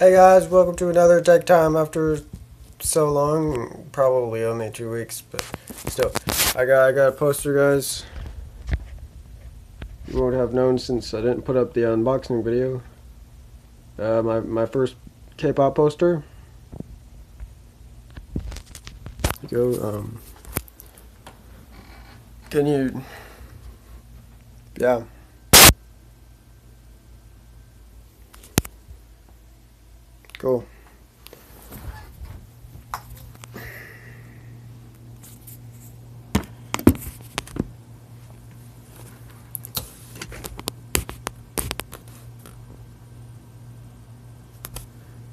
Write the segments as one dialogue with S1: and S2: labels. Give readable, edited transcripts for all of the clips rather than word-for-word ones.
S1: Hey guys, welcome to another tech time after so long, probably only 2 weeks, but still. I got a poster, guys. You won't have known since I didn't put up the unboxing video. My first K-pop poster. Go. Can you? Yeah. Cool.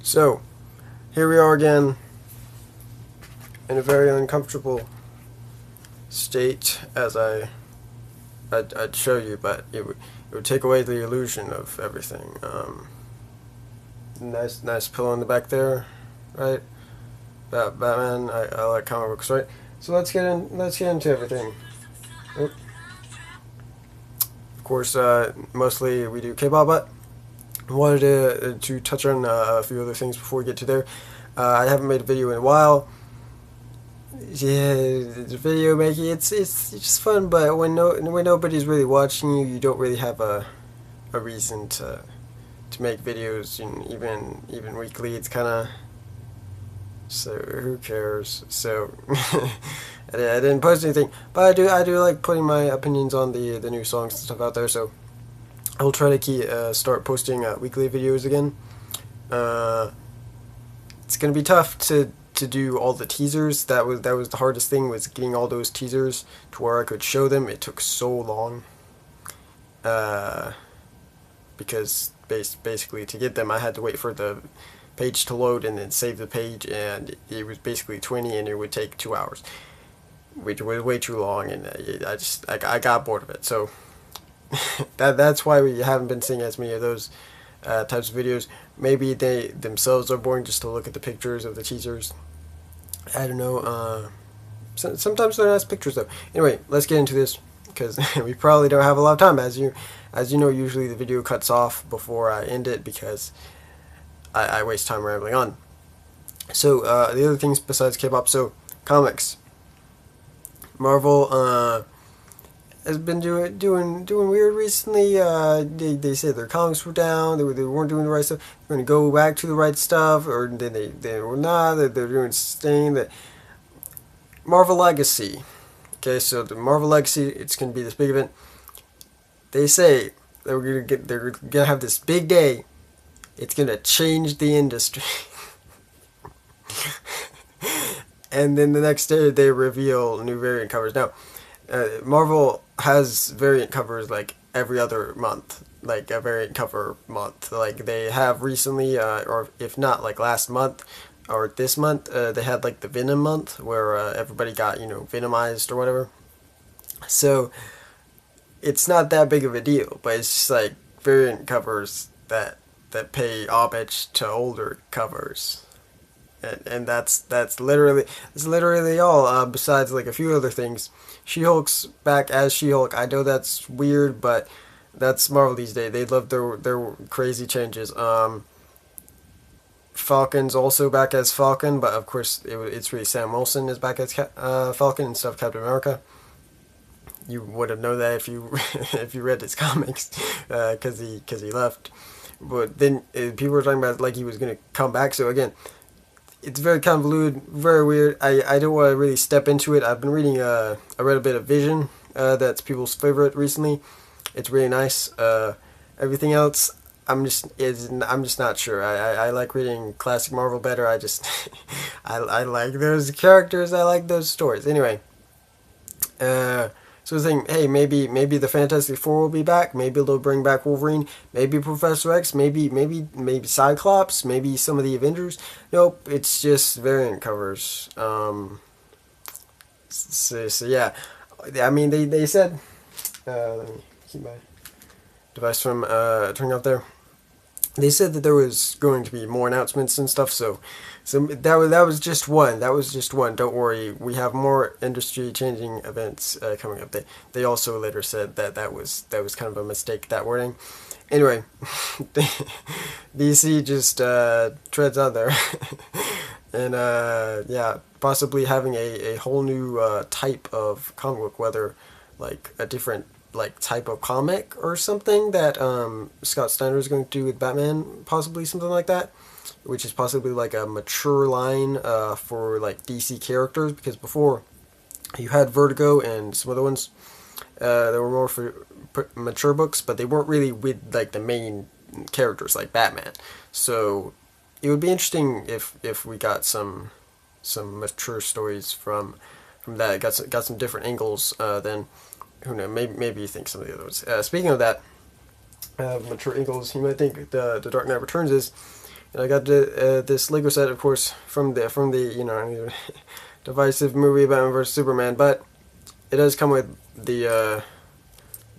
S1: So, here we are again in a very uncomfortable state, as I'd show you, but it would take away the illusion of everything. Nice pillow in the back there, right? Batman. I like comic books, right? So let's get into everything. Oop. Of course, mostly we do K-pop, but I wanted to touch on a few other things before we get to there. I haven't made a video in a while. Yeah, the video making it's just fun, but when nobody's really watching you, you don't really have a reason to make videos, and even weekly. It's kind of, so who cares? So I didn't post anything, but I do like putting my opinions on the new songs and stuff out there. So I'll try to start posting weekly videos again. It's gonna be tough to do all the teasers. That was the hardest thing, was getting all those teasers to where I could show them. It took so long, because basically to get them I had to wait for the page to load and then save the page, and it was basically 20, and it would take 2 hours, which was way too long, and I got bored of it. So that's why we haven't been seeing as many of those types of videos. Maybe they themselves are boring just to look at the pictures of the teasers. I don't know. Sometimes they're nice pictures though. Anyway, let's get into this, because we probably don't have a lot of time. As you know, usually the video cuts off before I end it because I waste time rambling on. So the other things besides K-pop, so comics. Marvel has been doing weird recently. They said their comics were down. They weren't doing the right stuff. They're going to go back to the right stuff, or then they were not. They're doing staying that Marvel Legacy. Okay, so the Marvel Legacy, it's going to be this big event. They say they're gonna have this big day. It's gonna change the industry. And then the next day they reveal new variant covers. Now, Marvel has variant covers like every other month, like a variant cover month. Like they have recently, or if not, like last month or this month, they had like the Venom month, where everybody got, venomized or whatever. So it's not that big of a deal, but it's just like variant covers that pay homage to older covers. And that's literally all. Besides like a few other things, She-Hulk's back as She-Hulk. I know that's weird, but that's Marvel these days. They love their crazy changes. Falcon's also back as Falcon, but of course it's really Sam Wilson is back as Falcon instead of Captain America. You would have known that if you if you read his comics, because he left. But then people were talking about like he was gonna come back. So again, it's very convoluted, very weird. I don't want to really step into it. I've been reading I read a bit of Vision. That's people's favorite recently. It's really nice. Everything else, I'm just not sure. I like reading classic Marvel better. I like those characters. I like those stories. Anyway, so I was thinking, hey, maybe the Fantastic Four will be back. Maybe they'll bring back Wolverine. Maybe Professor X. Maybe Cyclops. Maybe some of the Avengers. Nope, it's just variant covers. So yeah, I mean they said. Let me keep my device from turning off there. They said that there was going to be more announcements and stuff. So that was just one. That was just one. Don't worry, we have more industry-changing events coming up. They also later said that was kind of a mistake, that wording. Anyway, DC just treads out there, and yeah, possibly having a whole new type of comic book, whether like a different like type of comic or something that Scott Snyder is going to do with Batman, possibly something like that, which is possibly like a mature line for like DC characters, because before you had Vertigo and some other ones that were more for mature books, but they weren't really with like the main characters like Batman. So it would be interesting if we got some mature stories from that. Got some different angles than who knows. Maybe you think some of the other ones. Speaking of that, mature angles, you might think the Dark Knight Returns is. And I got this Lego set, of course, from the you know divisive movie Batman vs Superman, but it does come with the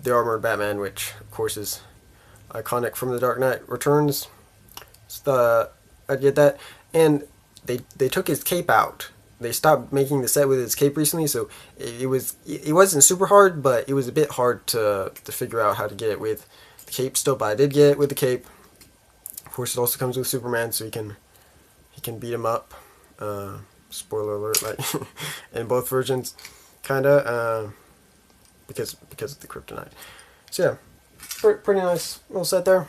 S1: armored Batman, which of course is iconic from the Dark Knight Returns. So I get that, and they took his cape out. They stopped making the set with his cape recently, so it wasn't super hard, but it was a bit hard to figure out how to get it with the cape still. But I did get it with the cape. Of course, it also comes with Superman, so he can beat him up. Spoiler alert, like in both versions, kinda, because of the kryptonite. So yeah, pretty nice little set there.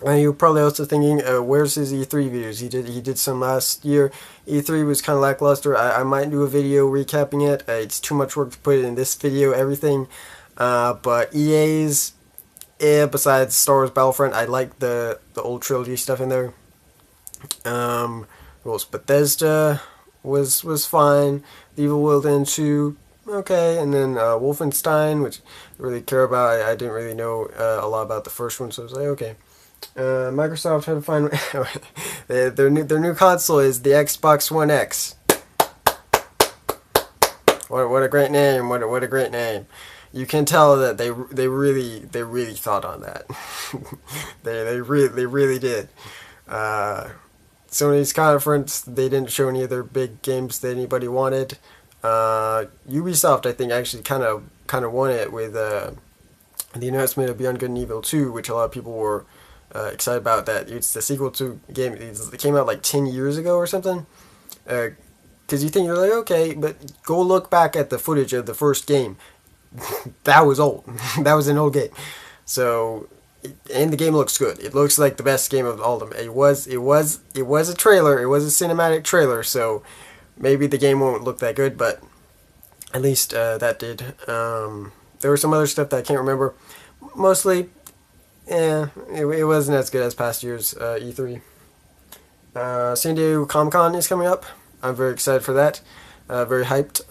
S1: You're probably also thinking, where's his E3 videos? He did some last year. E3 was kind of lackluster. I might do a video recapping it. It's too much work to put it in this video, everything. But EA's, besides Star Wars Battlefront, I like the old trilogy stuff in there. Bethesda was fine. The Evil Within 2, okay, and then Wolfenstein, which I really care about. I didn't really know a lot about the first one, so I was like, okay. Microsoft had to find their new console is the Xbox One X. What a great name! What a great name! You can tell that they really thought on that. they really did. Sony's conference, they didn't show any of their big games that anybody wanted. Ubisoft, I think, actually kind of won it with the announcement of Beyond Good and Evil 2, which a lot of people were excited about. That it's the sequel to a game that came out like 10 years ago or something. Because you think, you're like, okay, but go look back at the footage of the first game. That was old. That was an old game. So, and the game looks good. It looks like the best game of all of them. It was a trailer. It was a cinematic trailer. So maybe the game won't look that good, but at least that did. There was some other stuff that I can't remember. Mostly, it wasn't as good as past year's E3. San Diego Comic-Con is coming up. I'm very excited for that. Very hyped.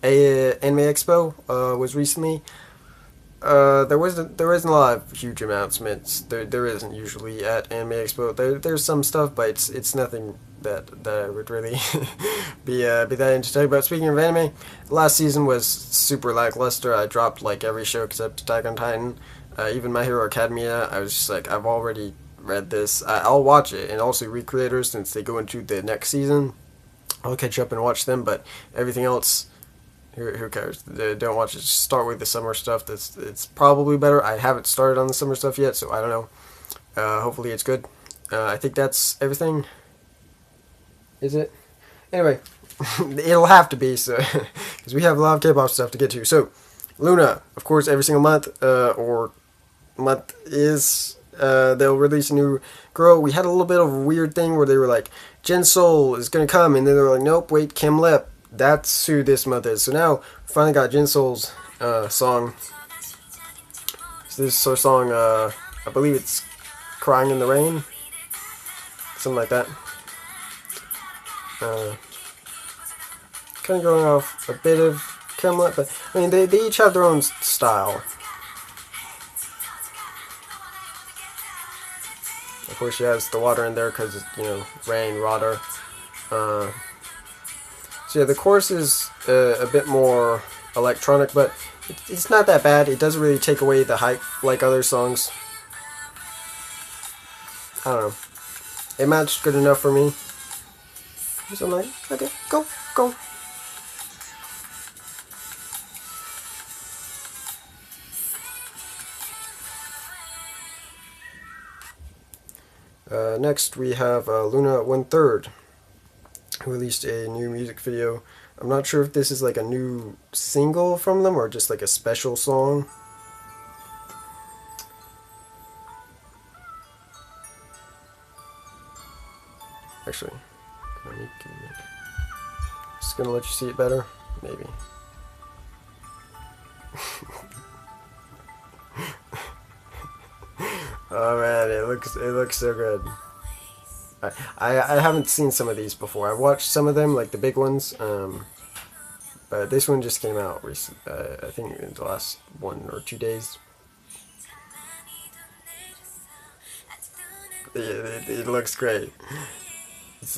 S1: Anime Expo was recently. There wasn't a lot of huge announcements. There isn't usually at Anime Expo. There's some stuff, but it's nothing that I would really be that interested about. Speaking of anime, last season was super lackluster. I dropped like every show except Attack on Titan. Even My Hero Academia, I was just like, I've already read this. I'll watch it, and also Recreators, since they go into the next season, I'll catch up and watch them. But everything else, who cares? Don't watch it. Just start with the summer stuff. It's probably better. I haven't started on the summer stuff yet, so I don't know. Hopefully it's good. I think that's everything. Is it? Anyway, it'll have to be, so because we have a lot of K-pop stuff to get to. So, Luna, of course, every single month is they'll release a new girl. We had a little bit of a weird thing where they were like, Jin Sol is gonna come, and then they were like, nope, wait, Kim Lip. That's who this month is. So now, we finally got Jin Sol's song. So this is her song, I believe it's Crying in the Rain. Something like that. Kind of going off a bit of Kim Lip, but I mean, they each have their own style. Of course, she has the water in there because it's, rain, water. So yeah, the chorus is a bit more electronic, but it's not that bad. It doesn't really take away the hype like other songs. I don't know. It matched good enough for me. So I'm like, okay, go. Next we have Luna 1/3, who released a new music video. I'm not sure if this is like a new single from them or just like a special song. Actually, just gonna let you see it better, maybe. Oh man, it looks so good. I haven't seen some of these before. I've watched some of them, like the big ones, but this one just came out recent. I think in the last 1 or 2 days. It looks great.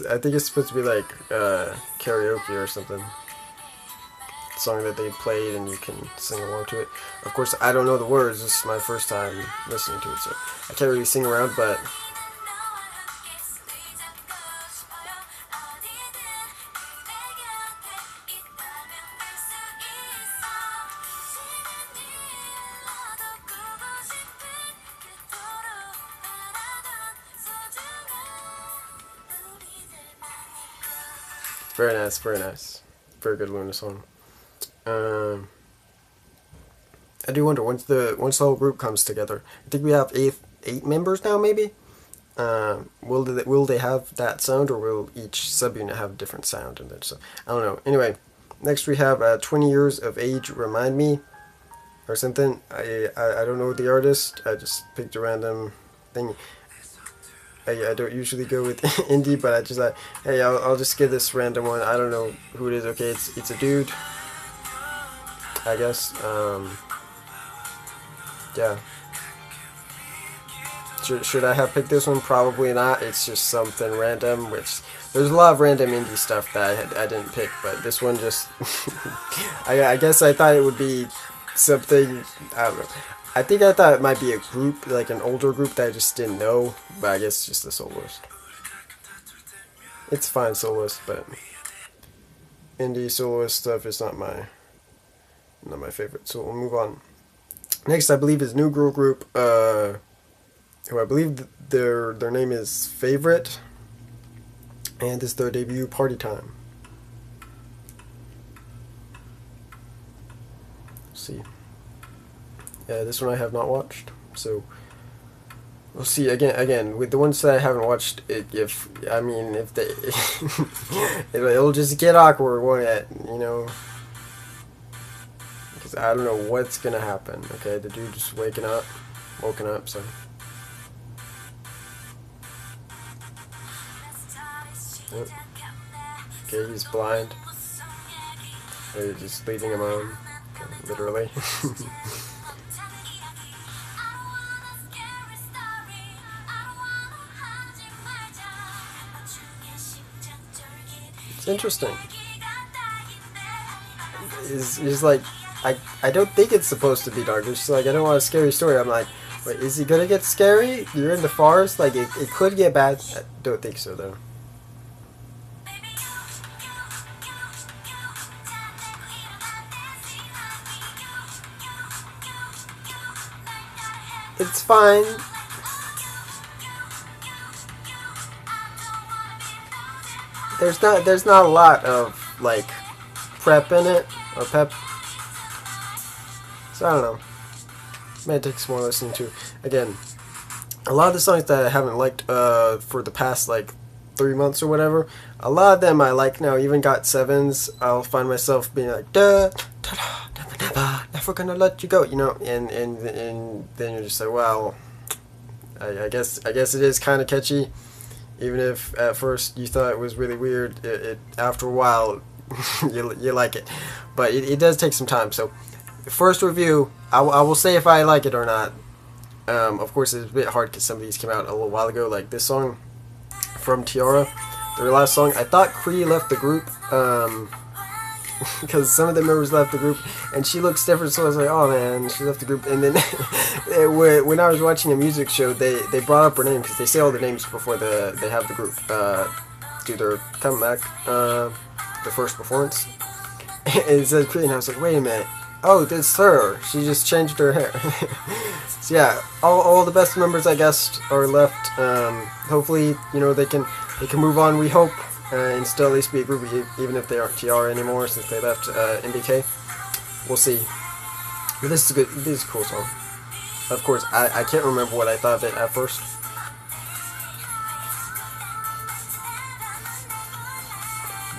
S1: I think it's supposed to be like karaoke or something. Song that they played and you can sing along to it. Of course, I don't know the words. This is my first time listening to it, so I can't really sing around, but very nice, very nice. Very good Luna song. I do wonder once the whole group comes together. I think we have eight members now, maybe. Will they have that sound, or will each subunit have a different sound? And so I don't know. Anyway, next we have 20 Years of Age Remind Me, or something. I don't know the artist. I just picked a random thing. I don't usually go with indie, but I just like, hey, I'll just give this random one. I don't know who it is. Okay, it's a dude, I guess. Yeah. Should I have picked this one? Probably not. It's just something random, which there's a lot of random indie stuff that I didn't pick, but this one just I guess I thought it would be something, I don't know. I think I thought it might be a group, like an older group that I just didn't know, but I guess it's just a soloist. It's fine soloist, but indie soloist stuff is not my favorite. So we'll move on. Next, I believe is new girl group, who I believe their name is Favorite, and this is their debut, Party Time. Let's see. Yeah, this one I have not watched, so we'll see. Again, with the ones that I haven't watched, if they, it'll just get awkward, won't it? You know, because I don't know what's gonna happen. Okay, the dude just woken up, so. Yep. Okay, he's blind. They're just leaving him on, literally. It's interesting. It's like, I don't think it's supposed to be dark. It's just like, I don't want a scary story. I'm like, wait, is it gonna get scary? You're in the forest? Like, it could get bad. I don't think so, though. It's fine. There's not a lot of like prep in it, or pep. So I don't know. May take some more listening to. Again, a lot of the songs that I haven't liked for the past like 3 months or whatever, a lot of them I like now. Even got 7s. I'll find myself being like, duh, never gonna let you go, you know, and then you're just like, well, I guess it is kind of catchy, even if at first you thought it was really weird. It after a while, you like it, but it does take some time. So, first review, I will say if I like it or not. Of course, it's a bit hard because some of these came out a little while ago, like this song from Tiara, their last song. I thought Cree left the group. Because some of the members left the group, and she looks different, so I was like, oh man, she left the group. And then when I was watching a music show, they brought up her name, because they say all the names before they have the group do their comeback, the first performance. And it says Cree, and I was like, wait a minute, oh, that's her, she just changed her hair. So yeah, all the best members I guess are left. Hopefully, you know, they can move on. We hope, and still at least be a group, even if they aren't TR anymore since they left MBK. We'll see. But this is a good. This is a cool song. Of course, I can't remember what I thought of it at first.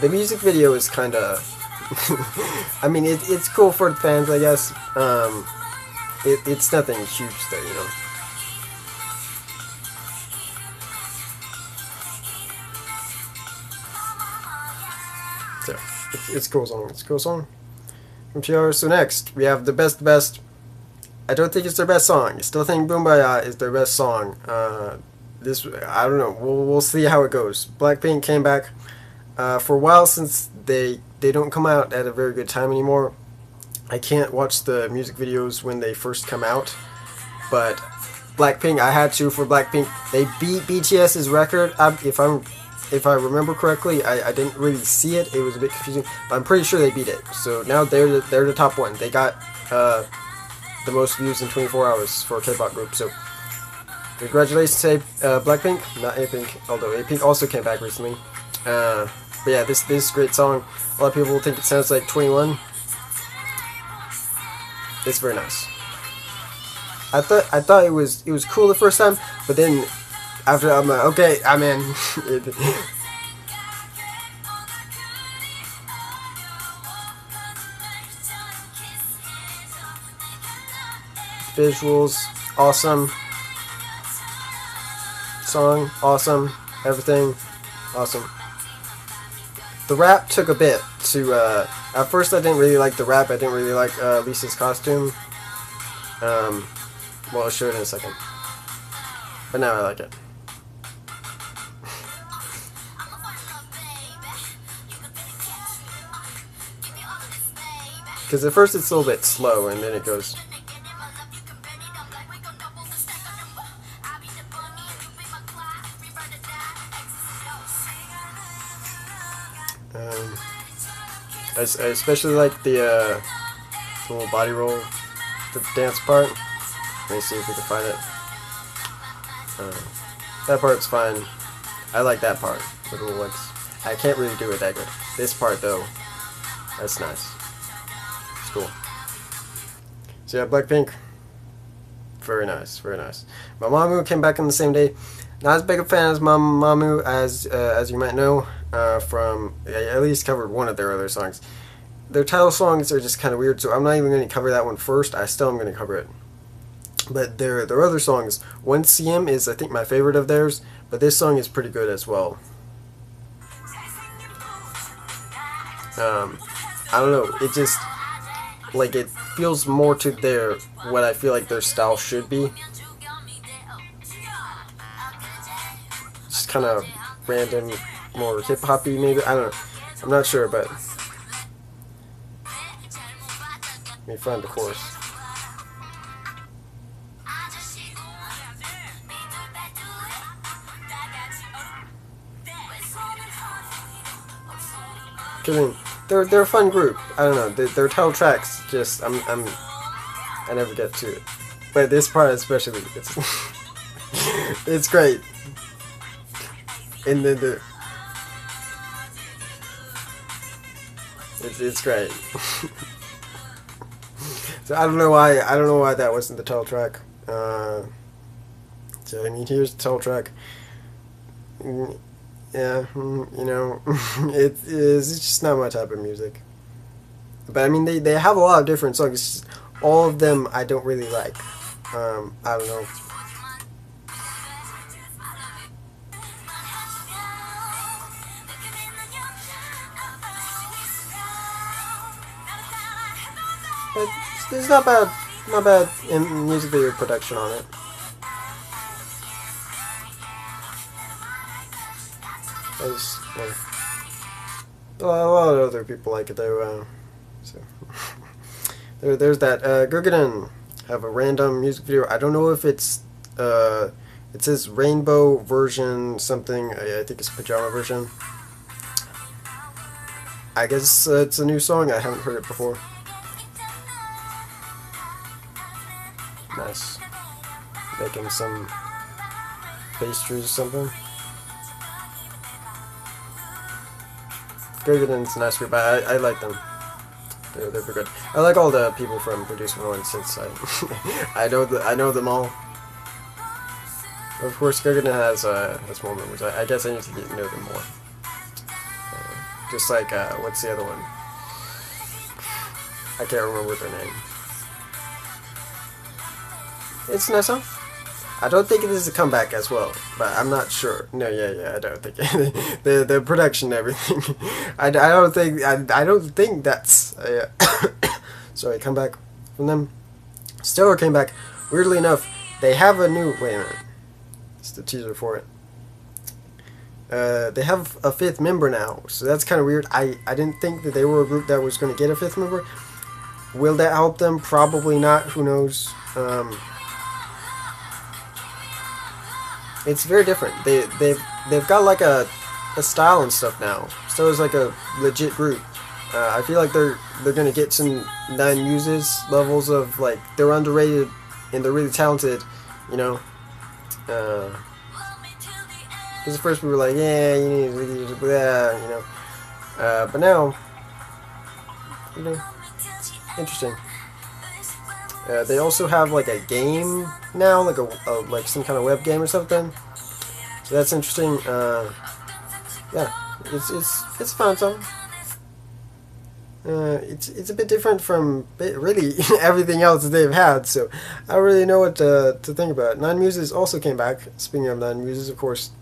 S1: The music video is kind of. I mean, it's cool for the fans, I guess. It's nothing huge, though, you know. So, it's a cool song. It's a cool song from TR. So next, we have the best. I don't think it's their best song. I still think Boombaya is their best song. This, I don't know. We'll see how it goes. Blackpink came back for a while since they don't come out at a very good time anymore. I can't watch the music videos when they first come out, but Blackpink, I had to for Blackpink. They beat BTS's record. If I remember correctly, I didn't really see it. It was a bit confusing, but I'm pretty sure they beat it. So now they're the top one. They got the most views in 24 hours for a K-pop group. So congratulations to Blackpink, not A-Pink, although A-Pink also came back recently. But yeah, this is a great song. A lot of people think it sounds like 21. It's very nice. I thought it was cool the first time, but then after I'm like, okay, I'm in. Visuals, awesome. Song, awesome. Everything, awesome. The rap took a bit to, at first I didn't really like the rap. I didn't really like Lisa's costume. Well, I'll show it in a second. But now I like it. Because at first it's a little bit slow and then it goes. I especially like the little body roll, the dance part. Let me see if we can find it. That part's fine. I like that part, the little legs. I can't really do it that good. This part though, that's nice. It's cool. So yeah, Blackpink, very nice, very nice. Mamamoo came back on the same day. Not as big a fan as Mamamoo as you might know. From I at least covered one of their other songs. Their title songs are just kind of weird, so I'm not even going to cover that one first. I still am going to cover it. But their other songs, 1CM is I think my favorite of theirs, but this song is pretty good as well. I don't know, it just like it feels more to their what I feel like their style should be. Just kind of random, more hip-hoppy maybe, I don't know, I'm not sure, but let me find the chorus. I mean, they're a fun group. I don't know, their title tracks just I never get to it, but this part especially, it's it's great. And then it's great. So I don't know why that wasn't the title track. So I mean, here's the title track. Yeah, you know, it's just not my type of music. But I mean, they have a lot of different songs. It's just, all of them I don't really like. I don't know. But there's not bad in music video production on it. There's, a lot of other people like it though. So there's that. Gurgaden have a random music video. I don't know if it's it says rainbow version something. I think it's pajama version. I guess it's a new song. I haven't heard it before. Nice. making some pastries or something. Gurgen's a nice group. I like them. They're pretty good. I like all the people from Produce 101 since I know them all. Of course, Gurgen has more members. I guess I need to get to know them more. Just like what's the other one? I can't remember their name. It's a nice song. I don't think it is a comeback as well, but I'm not sure. No, yeah, I don't think it. the production and everything. I don't think that's sorry, comeback from them. Stellar came back. Weirdly enough, they have a new. Wait a minute. It's the teaser for it. They have a 5th member now, so that's kind of weird. I didn't think that they were a group that was going to get a 5th member. Will that help them? Probably not. Who knows? It's very different. They've got like a style and stuff now. So it's like a legit group. I feel like they're gonna get some 9 Muses levels of like they're underrated and they're really talented, you know. Because at first we were like, yeah, you need to blah, you know. But now, you know, it's interesting. They also have like a game now, like like some kind of web game or something. So that's interesting. Yeah, it's a fun song. It's a bit different from really everything else that they've had. So I don't really know what to think about. 9 Muses also came back. Speaking of 9 Muses, of course,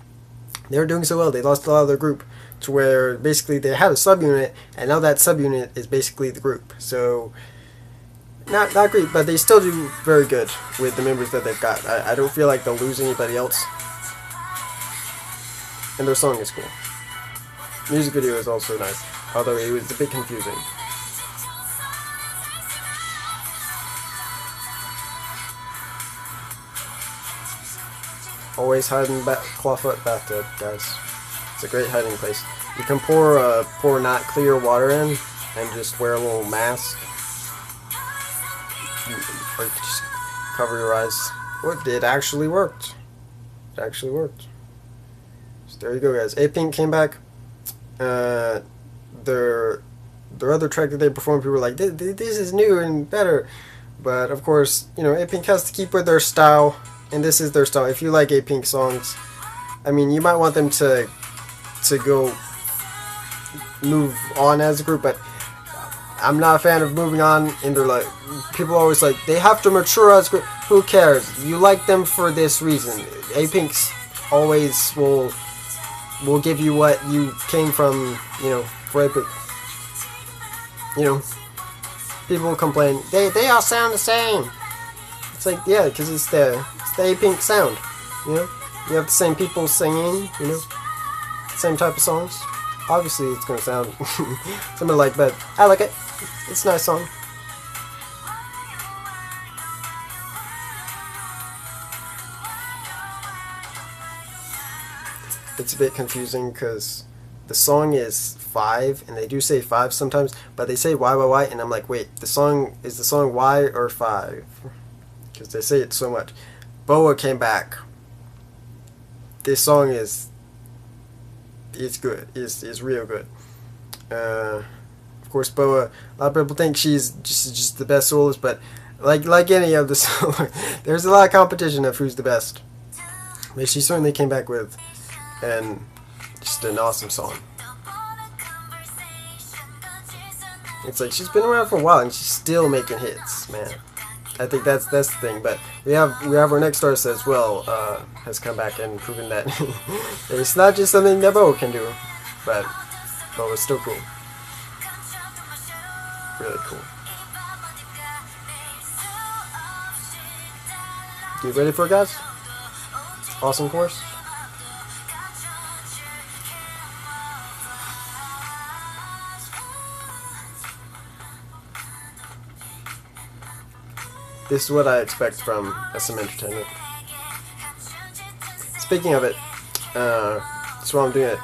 S1: they were doing so well. They lost a lot of their group to where basically they had a subunit, and now that subunit is basically the group. So. Not great, but they still do very good with the members that they've got. I don't feel like they'll lose anybody else. And their song is cool. Music video is also nice, although it was a bit confusing. Always hide in clawfoot bathtub, guys. It's a great hiding place. You can pour not clear water in and just wear a little mask. Or just cover your eyes. What? It actually worked. It actually worked. So there you go, guys. A-Pink came back. Their other track that they performed, people were like, this is new and better. But of course, you know, A-Pink has to keep with their style, and this is their style. If you like A-Pink songs, I mean, you might want them to go move on as a group, but I'm not a fan of moving on, and they're like, people are always like, they have to mature as group. Who cares? You like them for this reason. A-Pinks always will give you what you came from, you know, for A-Pink. You know, people complain, they all sound the same. It's like, yeah, because it's the A-Pink sound, you know? You have the same people singing, you know? Same type of songs. Obviously, it's going to sound something like, but I like it. It's a nice song. It's a bit confusing because the song is 5, and they do say 5 sometimes, but they say Y, and I'm like, wait, is the song Y or 5? Because they say it so much. Boa came back. This song it's good. It's real good. Of course, Boa. A lot of people think she's just the best soloist, but like any of the soloists, there's a lot of competition of who's the best. But she certainly came back with, and just an awesome song. It's like she's been around for a while and she's still making hits, man. I think that's the thing. But we have our next artist as well, has come back and proven that it's not just something that Bo can do, but Bo is still cool. Really cool. You ready for it, guys? Awesome course. This is what I expect from SM Entertainment. Speaking of it, that's why I'm doing it.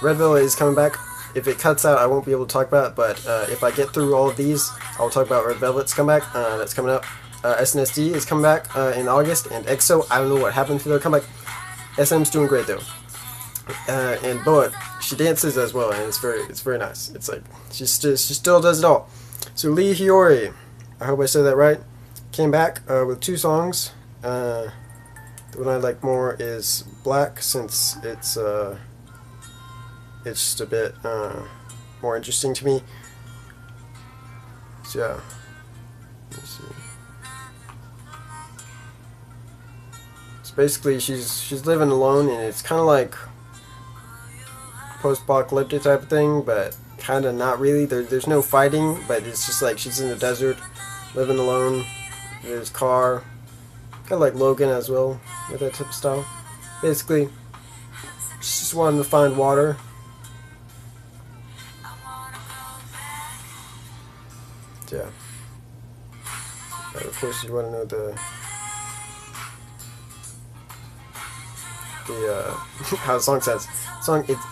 S1: Red Velvet is coming back. If it cuts out, I won't be able to talk about it, but if I get through all of these, I'll talk about Red Velvet's comeback. That's coming up. SNSD is coming back in August, and EXO, I don't know what happened to their comeback. SM's doing great though. And Boa, she dances as well, and it's very nice. It's like she still does it all. So Lee Hyori, I hope I said that right, came back with 2 songs. The one I like more is Black, since it's just a bit more interesting to me. So yeah, let's see. So basically, she's living alone, and it's kind of like post-apocalyptic type of thing, but kind of not really. There's no fighting, but it's just like she's in the desert, living alone. There's car, kind of like Logan as well, with that type of style. Basically, she just wanted to find water. Yeah. Of course, you want to know the how the song says.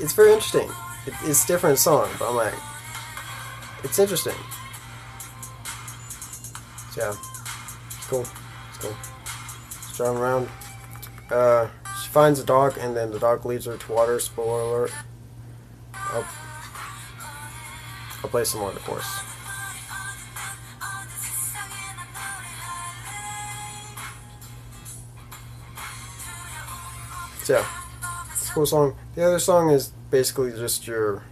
S1: It's very interesting. It's a different song, but I'm like, it's interesting. So yeah, it's cool. It's cool. Just driving around. She finds a dog, and then the dog leads her to water. Spoiler alert. I'll play some more, of course. So yeah, it's a cool song. The other song is basically just your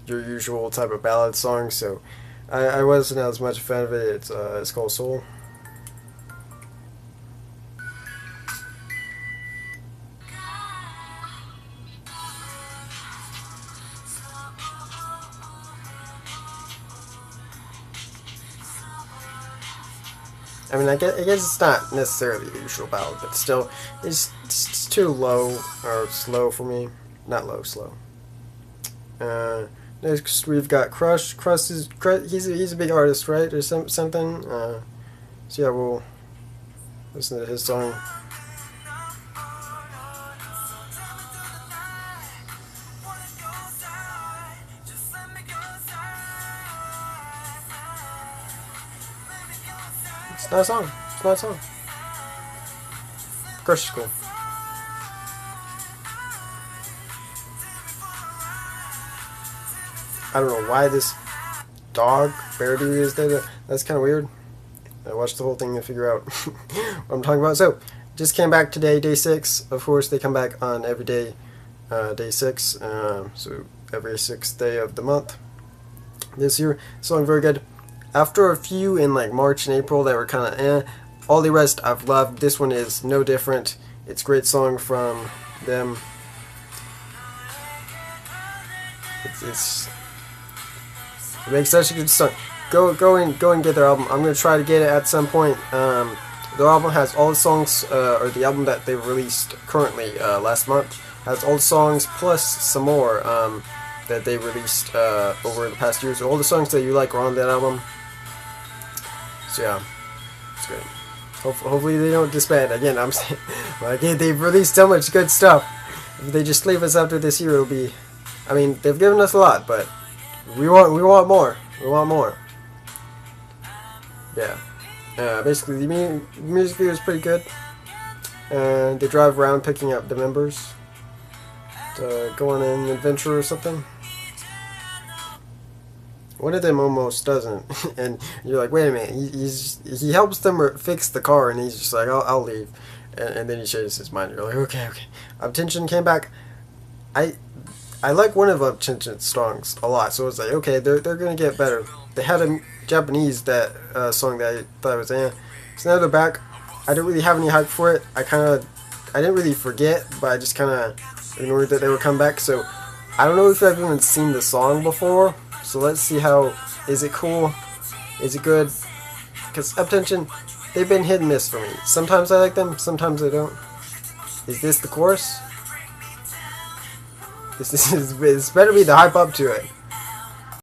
S1: usual type of ballad song, so I wasn't as much a fan of it. It's called Soul. I mean, I guess it's not necessarily the usual ballad, but still, it's too low, or slow for me. Not low, slow. Next, we've got Crush. He's a big artist, right, or something. So yeah, we'll listen to his song. It's not a song. It's not a song. Crush is cool. I don't know why this dog bear dude is there. That's kind of weird. I watched the whole thing to figure out what I'm talking about. So, just came back today, day 6. Of course, they come back on every day, day 6. So every 6th day of the month. This year, song very good. After a few in like March and April that were kind of all the rest I've loved. This one is no different. It's a great song from them. It makes such a good song. Go and get their album. I'm gonna try to get it at some point. Their album has all the songs, or the album that they've released currently last month has all the songs plus some more that they released over the past year. So all the songs that you like are on that album. So yeah, it's great. Hopefully they don't disband. Again, I'm saying, like, they've released so much good stuff. If they just leave us after this year, it'll be. I mean, they've given us a lot, but we want more. We want more. Yeah. Basically, the music video is pretty good. And they drive around picking up the members to go on an adventure or something. One of them almost doesn't, and you're like, wait a minute, he helps them fix the car, and he's just like, I'll leave, and then he changes his mind. You're like, okay. Attention came back. I like one of Attention's songs a lot, so it's like, okay, they're gonna get better. They had a Japanese song that I thought was So now they're back. I didn't really have any hype for it. I didn't really forget, but I just kind of ignored that they were coming back. So I don't know if I've even seen the song before. So let's see is it cool? Is it good? Because Attention, they've been hit and miss for me. Sometimes I like them, sometimes I don't. Is this the chorus? This better be the hype up to it.